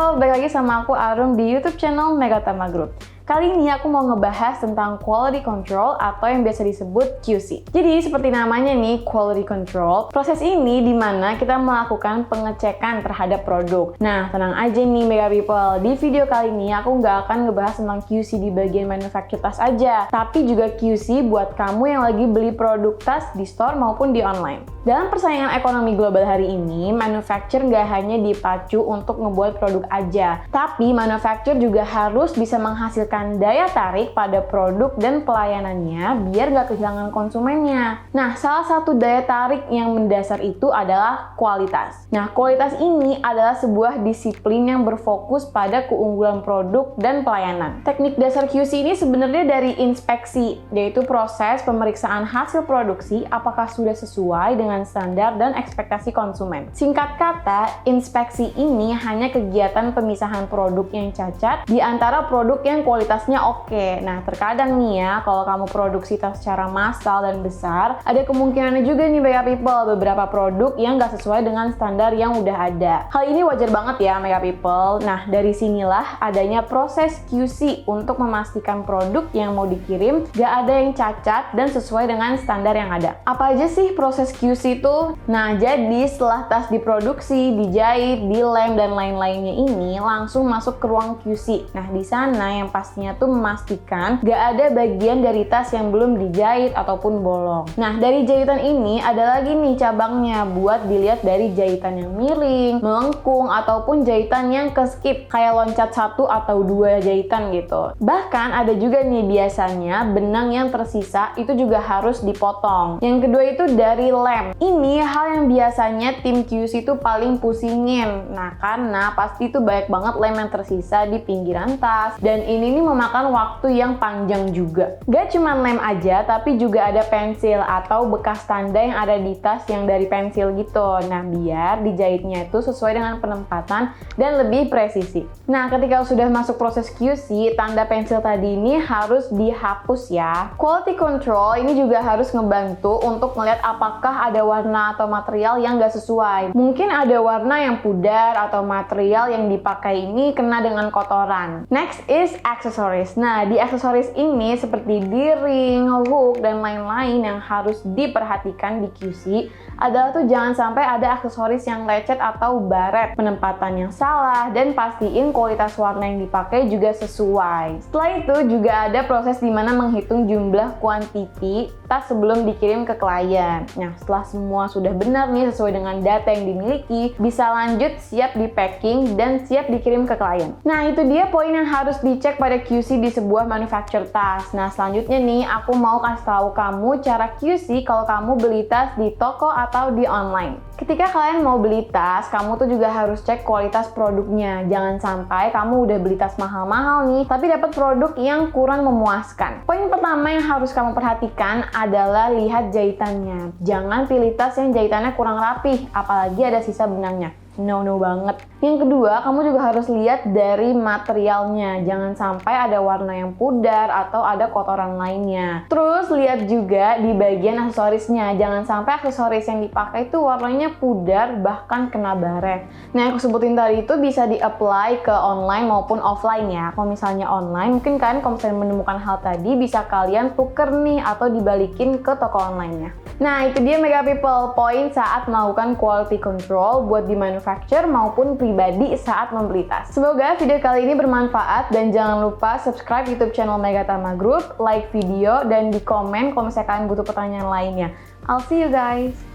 people, balik lagi sama aku Arum di YouTube channel Megatama Group. Kali ini aku mau ngebahas tentang quality control atau yang biasa disebut QC. Jadi seperti namanya nih, quality control. Proses ini dimana kita melakukan pengecekan terhadap produk. Nah, tenang aja nih Mega People. Di video kali ini aku nggak akan ngebahas tentang QC di bagian manufacture tas aja, tapi juga QC buat kamu yang lagi beli produk tas di store maupun di online. Dalam persaingan ekonomi global hari ini, manufacture nggak hanya dipacu untuk ngebuat produk aja, tapi manufacture juga harus bisa menghasilkan daya tarik pada produk dan pelayanannya biar nggak kehilangan konsumennya. Nah, salah satu daya tarik yang mendasar itu adalah kualitas. Nah, kualitas ini adalah sebuah disiplin yang berfokus pada keunggulan produk dan pelayanan. Teknik dasar QC ini sebenarnya dari inspeksi, yaitu proses pemeriksaan hasil produksi apakah sudah sesuai dengan standar dan ekspektasi konsumen. Singkat kata, inspeksi ini hanya kegiatan pemisahan produk yang cacat di antara produk yang kualitasnya oke. Nah, terkadang nih ya, kalau kamu produksi tas secara massal dan besar, ada kemungkinannya juga nih Mega People, beberapa produk yang nggak sesuai dengan standar yang udah ada. Hal ini wajar banget ya Mega People. Nah, dari sinilah adanya proses QC untuk memastikan produk yang mau dikirim nggak ada yang cacat dan sesuai dengan standar yang ada. Apa aja sih proses QC itu? Nah, jadi setelah tas diproduksi, dijahit, dilem, dan lain-lainnya ini langsung masuk ke ruang QC. Nah, di sana yang pastinya tuh memastikan gak ada bagian dari tas yang belum dijahit ataupun bolong. Nah, dari jahitan ini ada lagi nih cabangnya buat dilihat dari jahitan yang miring, melengkung, ataupun jahitan yang ke-skip, kayak loncat 1 atau 2 jahitan gitu. Bahkan ada juga nih biasanya benang yang tersisa itu juga harus dipotong. Yang kedua itu dari lem. Ini hal yang biasanya tim QC itu paling pusingin. Nah, karena pasti itu banyak banget lem yang tersisa di pinggiran tas, dan ini nih memakan waktu yang panjang juga. Gak cuma lem aja, tapi juga ada pensil atau bekas tanda yang ada di tas yang dari pensil gitu. Nah, biar dijahitnya itu sesuai dengan penempatan dan lebih presisi. Nah, ketika sudah masuk proses QC, tanda pensil tadi ini harus dihapus ya. Quality control ini juga harus ngebantu untuk melihat apakah ada warna atau material yang gak sesuai. Mungkin ada warna yang pudar atau material yang dipakai ini kena dengan kotoran. Next is accessories. Nah, di aksesoris ini seperti D-ring, hook, dan lain-lain yang harus diperhatikan di QC adalah tuh jangan sampai ada aksesoris yang lecet atau baret, penempatan yang salah, dan pastiin kualitas warna yang dipakai juga sesuai. Setelah itu juga ada proses dimana menghitung jumlah kuantiti tas sebelum dikirim ke klien. Nah, setelah semua sudah benar nih sesuai dengan data yang dimiliki, bisa lanjut siap di packing dan siap dikirim ke klien. Nah, itu dia poin yang harus dicek pada QC di sebuah manufacture tas. Nah, selanjutnya nih aku mau kasih tahu kamu cara QC kalau kamu beli tas di toko atau di online. Ketika kalian mau beli tas, kamu tuh juga harus cek kualitas produknya. Jangan sampai kamu udah beli tas mahal-mahal nih, tapi dapat produk yang kurang memuaskan. Poin pertama yang harus kamu perhatikan adalah lihat jahitannya. Jangan pilih tas yang jahitannya kurang rapih, apalagi ada sisa benangnya. No banget. Yang kedua, kamu juga harus lihat dari materialnya. Jangan sampai ada warna yang pudar atau ada kotoran lainnya. Terus lihat juga di bagian aksesorisnya. Jangan sampai aksesoris yang dipakai itu warnanya pudar bahkan kena baret. Nah, yang aku sebutin tadi itu bisa di-apply ke online maupun offline ya. Kalau misalnya online, mungkin kalian kalau misalnya menemukan hal tadi bisa kalian tuker nih atau dibalikin ke toko online-nya. Nah, itu dia Mega People, poin saat melakukan quality control buat di manufacture maupun pribadi saat membeli tas. Semoga video kali ini bermanfaat dan jangan lupa subscribe YouTube channel Megatama Group, like video, dan di komen kalau misalnya kalian butuh pertanyaan lainnya. I'll see you guys!